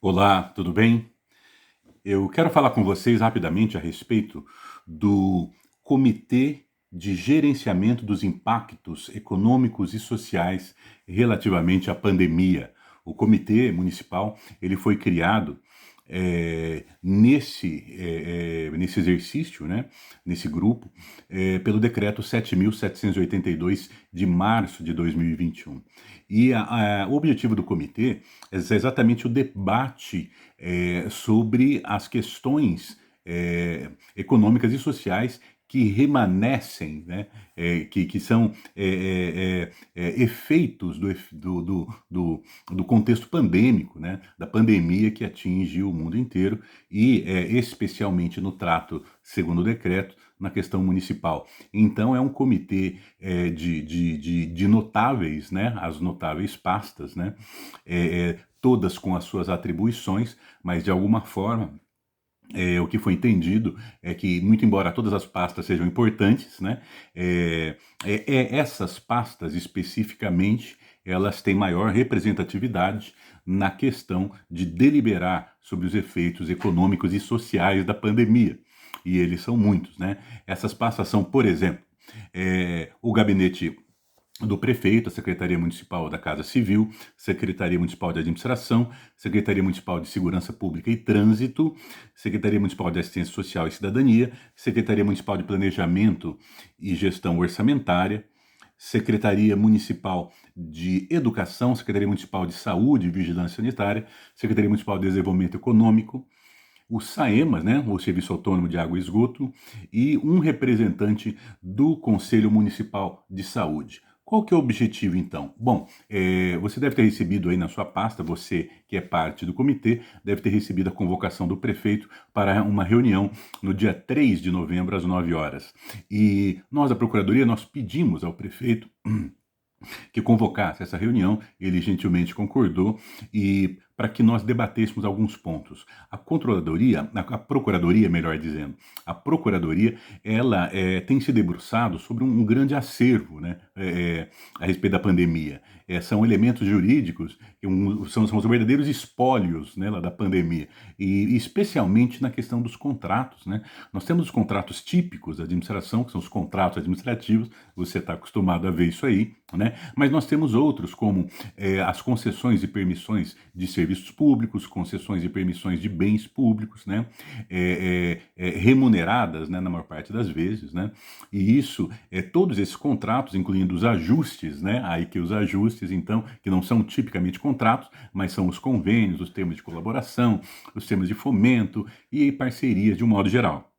Olá, tudo bem? Eu quero falar com vocês rapidamente a respeito do Comitê de Gerenciamento dos Impactos Econômicos e Sociais relativamente à pandemia. O comitê municipal ele foi criado nesse exercício, né, nesse grupo, pelo decreto 7.782 de março de 2021. O objetivo do comitê é exatamente o debate sobre as questões econômicas e sociais que remanescem, né, que são efeitos do contexto pandêmico, né, da pandemia que atinge o mundo inteiro e especialmente no trato, segundo o decreto, na questão municipal. Então é um comitê de notáveis, né, as notáveis pastas, né, todas com as suas atribuições, mas de alguma forma o que foi entendido é que, muito embora todas as pastas sejam importantes, né, essas pastas especificamente elas têm maior representatividade na questão de deliberar sobre os efeitos econômicos e sociais da pandemia. E eles são muitos, né? Essas pastas são, por exemplo, o gabinete do prefeito, a Secretaria Municipal da Casa Civil, Secretaria Municipal de Administração, Secretaria Municipal de Segurança Pública e Trânsito, Secretaria Municipal de Assistência Social e Cidadania, Secretaria Municipal de Planejamento e Gestão Orçamentária, Secretaria Municipal de Educação, Secretaria Municipal de Saúde e Vigilância Sanitária, Secretaria Municipal de Desenvolvimento Econômico, o SAEMA, né, o Serviço Autônomo de Água e Esgoto, e um representante do Conselho Municipal de Saúde. Qual que é o objetivo, então? Bom, você deve ter recebido aí na sua pasta, você que é parte do comitê, deve ter recebido a convocação do prefeito para uma reunião no dia 3 de novembro, às 9 horas. E nós, da Procuradoria, nós pedimos ao prefeito que convocasse essa reunião, ele gentilmente concordou e para que nós debatêssemos alguns pontos. A controladoria, a procuradoria, melhor dizendo, a procuradoria, ela tem se debruçado sobre um grande acervo, né, a respeito da pandemia. São elementos jurídicos, são os verdadeiros espólios, né, lá da pandemia, e especialmente na questão dos contratos, né. Nós temos os contratos típicos da administração, que são os contratos administrativos, você está acostumado a ver isso aí, né? Mas nós temos outros, como as concessões e permissões de serviços públicos, concessões e permissões de bens públicos, né? Remuneradas, né, na maior parte das vezes, né? E isso, todos esses contratos, incluindo os ajustes, né? Aí que os ajustes, então, que não são tipicamente contratos, mas são os convênios, os termos de colaboração, os termos de fomento e parcerias de um modo geral.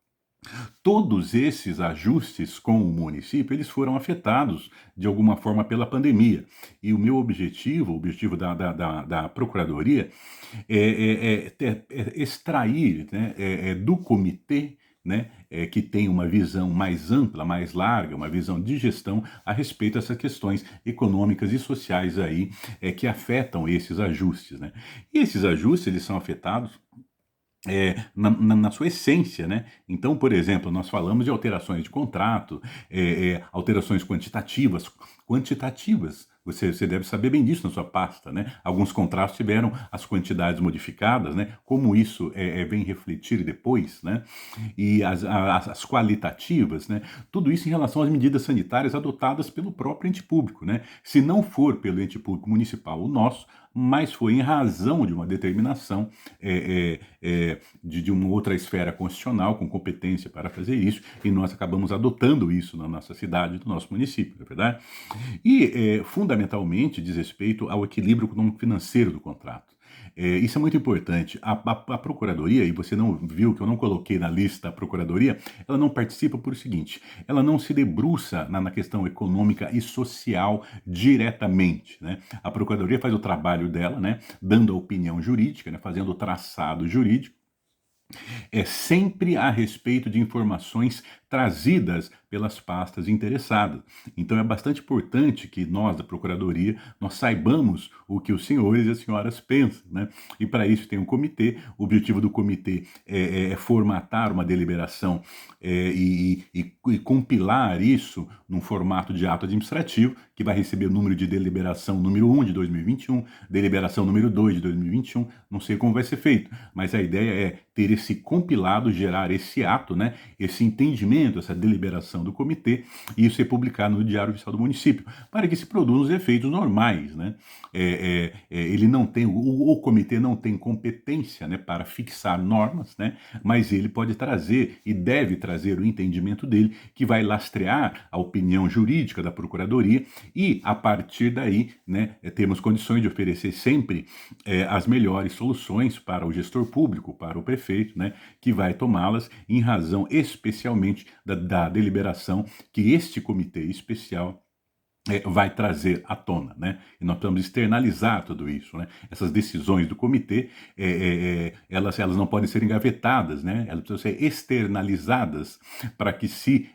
Todos esses ajustes com o município, eles foram afetados de alguma forma pela pandemia. E o meu objetivo, o objetivo da Procuradoria, é extrair, né, do comitê, né, que tem uma visão mais ampla, mais larga, uma visão de gestão a respeito dessas questões econômicas e sociais aí que afetam esses ajustes, né? E esses ajustes eles são afetados na sua essência, né? Então, por exemplo, nós falamos de alterações de contrato, alterações quantitativas. Você deve saber bem disso na sua pasta, né? Alguns contratos tiveram as quantidades modificadas, né? Como isso vem refletir depois, né? E as qualitativas, né? Tudo isso em relação às medidas sanitárias adotadas pelo próprio ente público, né? Se não for pelo ente público municipal, o nosso, mas foi em razão de uma determinação de uma outra esfera constitucional com competência para fazer isso, e nós acabamos adotando isso na nossa cidade, no nosso município, não é verdade? E, fundamentalmente, diz respeito ao equilíbrio econômico-financeiro do contrato. Isso é muito importante. A Procuradoria, e você não viu que eu não coloquei na lista a Procuradoria, ela não participa por o seguinte, ela não se debruça na questão econômica e social diretamente, né? A Procuradoria faz o trabalho dela, né, dando a opinião jurídica, né, fazendo o traçado jurídico, sempre a respeito de informações trazidas pelas pastas interessadas. Então é bastante importante que nós, da Procuradoria, nós saibamos o que os senhores e as senhoras pensam, né? E para isso tem um comitê. O objetivo do comitê é formatar uma deliberação e compilar isso num formato de ato administrativo, que vai receber o número de deliberação número 1 de 2021, deliberação número 2 de 2021, não sei como vai ser feito, mas a ideia é ter esse compilado, gerar esse ato, né, esse entendimento, essa deliberação do comitê, e isso ser publicado no Diário Oficial do Município, para que se produzam os efeitos normais, né? Ele não tem, o comitê não tem competência, né, para fixar normas, né, mas ele pode trazer e deve trazer o entendimento dele, que vai lastrear a opinião jurídica da Procuradoria, e a partir daí, né, temos condições de oferecer sempre as melhores soluções para o gestor público, para o prefeito, né, que vai tomá-las em razão especialmente da deliberação que este comitê especial vai trazer à tona, né? E nós precisamos externalizar tudo isso, né? Essas decisões do comitê, elas não podem ser engavetadas, né? Elas precisam ser externalizadas para que se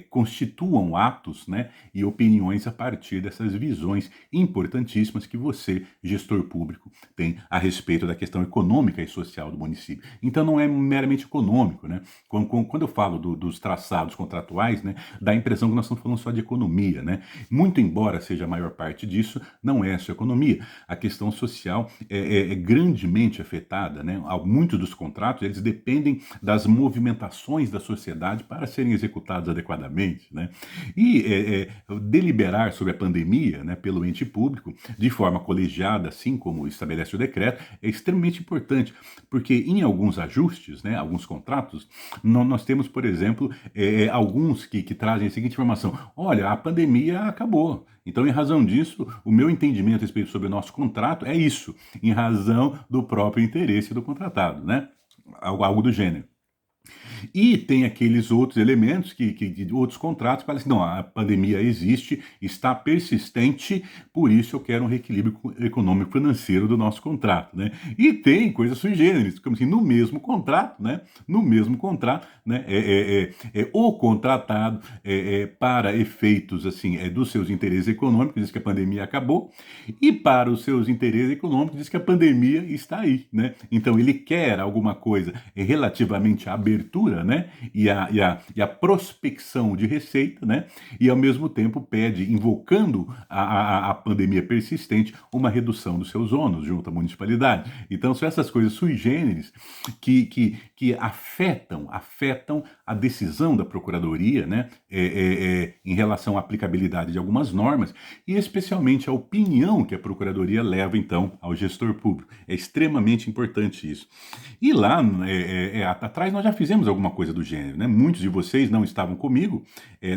constituam atos, né? E opiniões a partir dessas visões importantíssimas que você, gestor público, tem a respeito da questão econômica e social do município. Então não é meramente econômico, né? Quando eu falo dos traçados contratuais, né? Dá a impressão que nós estamos falando só de economia, né? Muito embora seja a maior parte disso, não é só economia. A questão social é grandemente afetada, né? Muitos dos contratos, eles dependem das movimentações da sociedade para serem executados adequadamente, né? E deliberar sobre a pandemia, né, pelo ente público, de forma colegiada, assim como estabelece o decreto, é extremamente importante, porque em alguns ajustes, né, alguns contratos, nós temos, por exemplo, alguns que trazem a seguinte informação: olha, a pandemia acabou. Então, em razão disso, o meu entendimento a respeito sobre o nosso contrato é isso, em razão do próprio interesse do contratado, né? Algo do gênero. E tem aqueles outros elementos de outros contratos que falam assim: não, a pandemia existe, está persistente, por isso eu quero um reequilíbrio econômico financeiro do nosso contrato, né? E tem coisas sui generis, como assim, no mesmo contrato, né? No mesmo contrato, né? O contratado para efeitos assim dos seus interesses econômicos diz que a pandemia acabou, e para os seus interesses econômicos diz que a pandemia está aí, né? Então ele quer alguma coisa relativamente à abertura, né? E a prospecção de receita, né? E ao mesmo tempo pede, invocando a pandemia persistente, uma redução dos seus ônus junto à municipalidade. Então são essas coisas sui generis que afetam a decisão da Procuradoria, né? Em relação à aplicabilidade de algumas normas, e especialmente a opinião que a Procuradoria leva, então, ao gestor público. É extremamente importante isso. E lá atrás nós já fizemos alguma coisa do gênero, né? Muitos de vocês não estavam comigo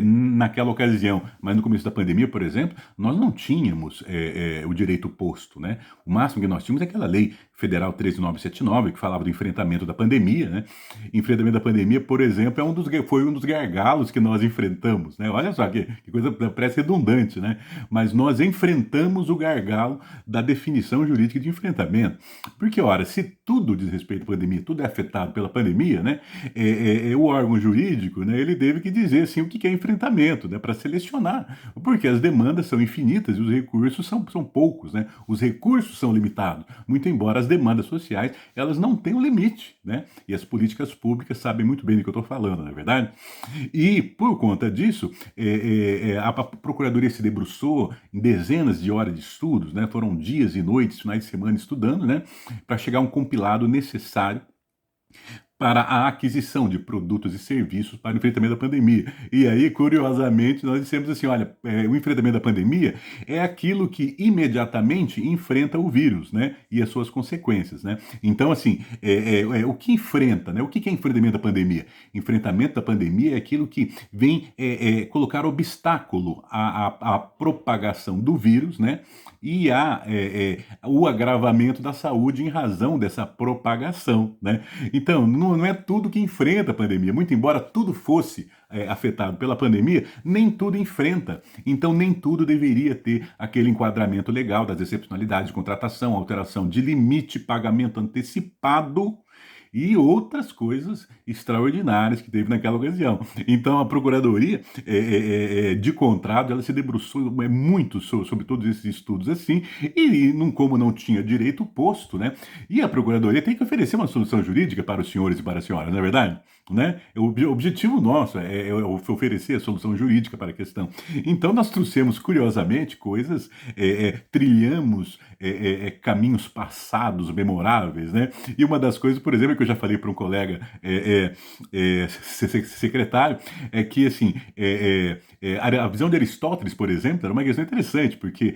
naquela ocasião, mas no começo da pandemia, por exemplo, nós não tínhamos o direito posto, né? O máximo que nós tínhamos é aquela lei federal 13979, que falava do enfrentamento da pandemia, né? Enfrentamento da pandemia, por exemplo, foi um dos gargalos que nós enfrentamos, né? Olha só que coisa parece redundante, né? Mas nós enfrentamos o gargalo da definição jurídica de enfrentamento. Porque, ora, se tudo diz respeito à pandemia, tudo é afetado pela pandemia, né? O órgão jurídico, né, ele teve que dizer assim, o que é enfrentamento, né, para selecionar, porque as demandas são infinitas e os recursos são poucos, né? Os recursos são limitados, muito embora as demandas sociais elas não tenham limite, né? E as políticas públicas sabem muito bem do que eu estou falando, não é verdade? E por conta disso, a Procuradoria se debruçou em dezenas de horas de estudos, né? Foram dias e noites, finais de semana estudando, né? Para chegar a um compilado necessário para a aquisição de produtos e serviços para o enfrentamento da pandemia. E aí, curiosamente, nós dissemos assim, olha, o enfrentamento da pandemia é aquilo que imediatamente enfrenta o vírus, né, e as suas consequências, né. Então, assim, o que enfrenta, né, o que é enfrentamento da pandemia? Enfrentamento da pandemia é aquilo que vem colocar obstáculo à propagação do vírus, né, e o agravamento da saúde em razão dessa propagação, né. Então, não é tudo que enfrenta a pandemia. Muito embora tudo fosse afetado pela pandemia, nem tudo enfrenta. Então, nem tudo deveria ter aquele enquadramento legal das excepcionalidades de contratação, alteração de limite, pagamento antecipado e outras coisas extraordinárias que teve naquela ocasião. Então a Procuradoria de Contrato, ela se debruçou muito sobre todos esses estudos assim, e como não tinha direito posto, né? E a Procuradoria tem que oferecer uma solução jurídica para os senhores e para as senhoras, não é verdade? Né? O objetivo nosso é oferecer a solução jurídica para a questão. Então nós trouxemos, curiosamente, coisas, trilhamos caminhos passados memoráveis, né? E uma das coisas, por exemplo, que eu já falei para um colega secretário, é que assim, a visão de Aristóteles, por exemplo, era uma questão interessante, porque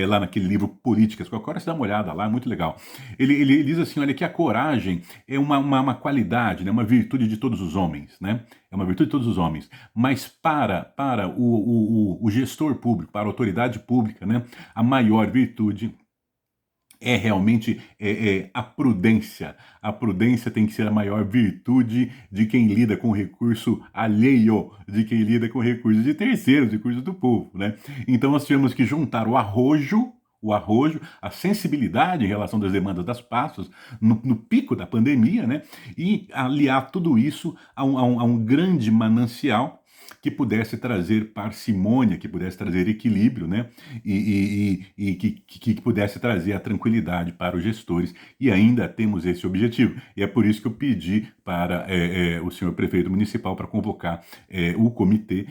lá naquele livro Políticas, agora você dá uma olhada lá, é muito legal. Ele diz assim, olha, que a coragem é uma qualidade, né, uma virtude de todos os homens, né? É uma virtude de todos os homens. Mas para o gestor público, para a autoridade pública, né, a maior virtude é realmente a prudência. A prudência tem que ser a maior virtude de quem lida com recurso alheio, de quem lida com recursos de terceiros, recursos do povo, né? Então nós tivemos que juntar o arrojo, a sensibilidade em relação das demandas das pastas, no pico da pandemia, né? E aliar tudo isso a um grande manancial que pudesse trazer parcimônia, que pudesse trazer equilíbrio, né? E que pudesse trazer a tranquilidade para os gestores. E ainda temos esse objetivo. E é por isso que eu pedi para o senhor prefeito municipal para convocar o comitê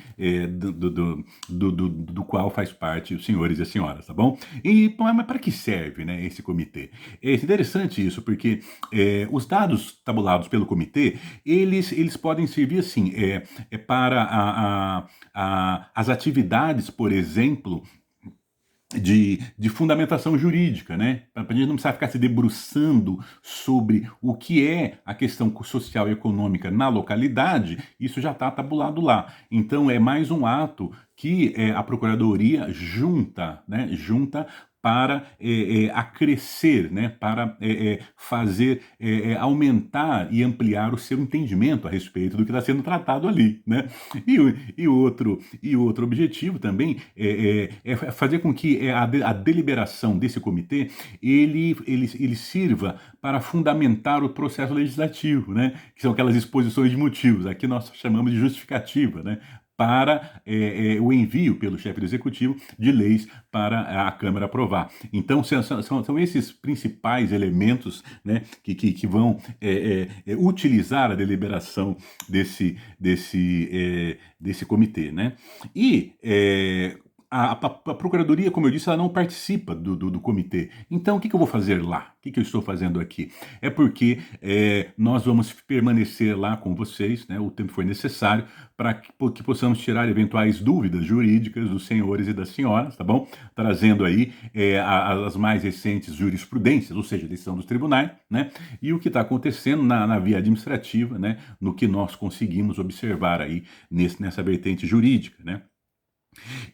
do qual faz parte os senhores e as senhoras, tá bom? E mas para que serve, né, esse comitê? É interessante isso, porque os dados tabulados pelo comitê, eles podem servir assim, para as atividades, por exemplo, de fundamentação jurídica, né? Para a gente não precisar ficar se debruçando sobre o que é a questão social e econômica na localidade, isso já está tabulado lá. Então é mais um ato que a Procuradoria junta, né? Junta para acrescer, né? Para fazer aumentar e ampliar o seu entendimento a respeito do que está sendo tratado ali, né? E outro objetivo também é fazer com que a deliberação desse comitê ele sirva para fundamentar o processo legislativo, né? Que são aquelas exposições de motivos. Aqui nós chamamos de justificativa, né? Para o envio pelo chefe do executivo de leis para a Câmara aprovar. Então, são esses principais elementos, né, que vão utilizar a deliberação desse comitê, né? E a Procuradoria, como eu disse, ela não participa do comitê. Então, o que eu vou fazer lá? O que eu estou fazendo aqui? É porque nós vamos permanecer lá com vocês, né, o tempo que for necessário, para que possamos tirar eventuais dúvidas jurídicas dos senhores e das senhoras, tá bom? Trazendo aí as mais recentes jurisprudências, ou seja, a decisão dos tribunais, né? E o que está acontecendo na via administrativa, né? No que nós conseguimos observar aí nessa vertente jurídica, né?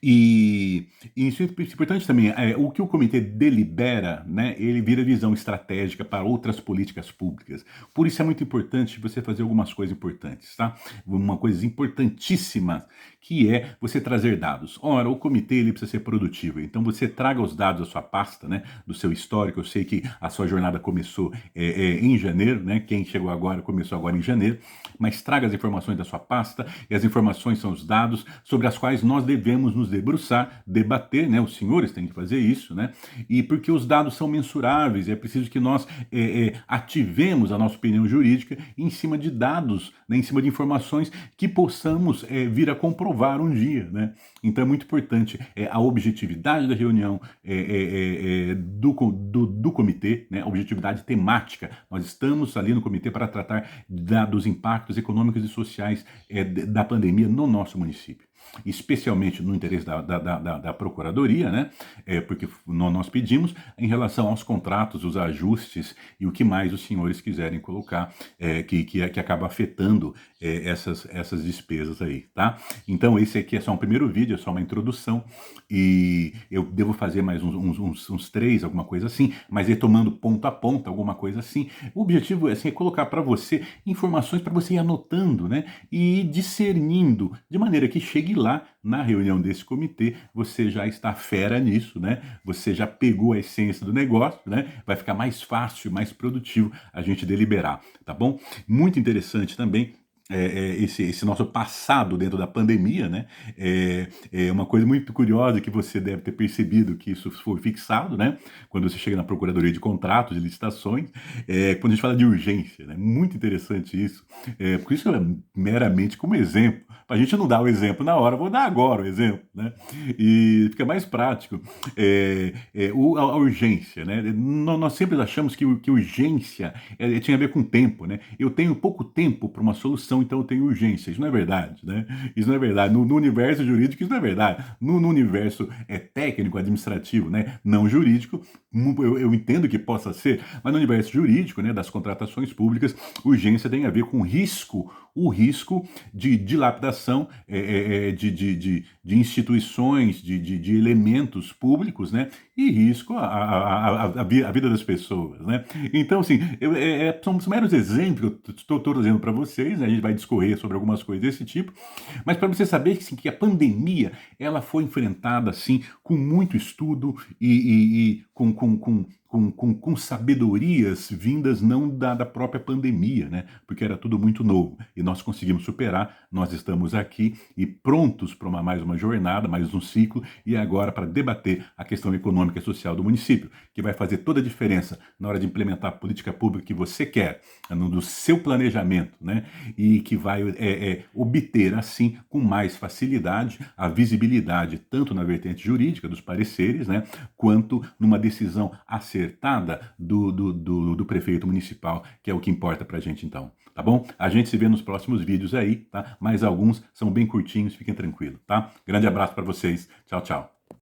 E isso é importante também, o que o comitê delibera, né, ele vira visão estratégica para outras políticas públicas. Por isso é muito importante você fazer algumas coisas importantes, tá? Uma coisa importantíssima, que é você trazer dados. Ora, o comitê ele precisa ser produtivo, então você traga os dados da sua pasta, né, do seu histórico. Eu sei que a sua jornada começou em janeiro, né, quem chegou agora começou agora em janeiro, mas traga as informações da sua pasta, e as informações são os dados sobre as quais nós devemos nos debruçar, debater, né? Os senhores têm que fazer isso, né? E porque os dados são mensuráveis, é preciso que nós ativemos a nossa opinião jurídica em cima de dados, né? Em cima de informações que possamos vir a comprovar um dia, né? Então é muito importante a objetividade da reunião do comitê, né? A objetividade temática. Nós estamos ali no comitê para tratar dos impactos econômicos e sociais da pandemia no nosso município, especialmente no interesse da Procuradoria, né? Porque nós pedimos em relação aos contratos, os ajustes e o que mais os senhores quiserem colocar, que acaba afetando essas despesas aí, tá? Então esse aqui é só um primeiro vídeo, é só uma introdução, e eu devo fazer mais uns 3, alguma coisa assim, mas retomando ponto a ponto, alguma coisa assim. O objetivo assim, é colocar para você informações para você ir anotando, né? E discernindo, de maneira que chegue lá na reunião desse comitê você já está fera nisso, né? Você já pegou a essência do negócio, né? Vai ficar mais fácil, mais produtivo a gente deliberar, tá bom? Muito interessante também esse nosso passado dentro da pandemia, né? É uma coisa muito curiosa que você deve ter percebido que isso foi fixado, né? Quando você chega na Procuradoria de Contratos e Licitações, quando a gente fala de urgência, né? Muito interessante isso. Porque isso é meramente como exemplo. Para a gente não dar o exemplo na hora, vou dar agora o exemplo, né? E fica mais prático. A urgência, né? Nós sempre achamos que urgência tinha a ver com tempo, né? Eu tenho pouco tempo para uma solução, então eu tenho urgência. Isso não é verdade, né? Isso não é verdade. No universo jurídico, isso não é verdade. No universo técnico, administrativo, né? Não jurídico, eu entendo que possa ser, mas no universo jurídico, né, das contratações públicas, urgência tem a ver com risco, o risco de dilapidação de instituições, de elementos públicos, né? E risco à vida das pessoas, né? Então, assim, são meros exemplos que eu estou trazendo para vocês, né? A gente vai discorrer sobre algumas coisas desse tipo, mas para você saber que, assim, que a pandemia ela foi enfrentada assim com muito estudo e com sabedorias vindas não da própria pandemia, né? Porque era tudo muito novo e nós conseguimos superar. Nós estamos aqui e prontos para mais uma jornada, mais um ciclo e agora para debater a questão econômica e social do município, que vai fazer toda a diferença na hora de implementar a política pública que você quer, do seu planejamento, né? E que vai obter assim com mais facilidade a visibilidade tanto na vertente jurídica dos pareceres, né? Quanto numa decisão acertada do prefeito municipal, que é o que importa pra gente então, tá bom? A gente se vê nos próximos vídeos aí, tá? Mas alguns são bem curtinhos, fiquem tranquilos, tá? Grande abraço para vocês, tchau, tchau.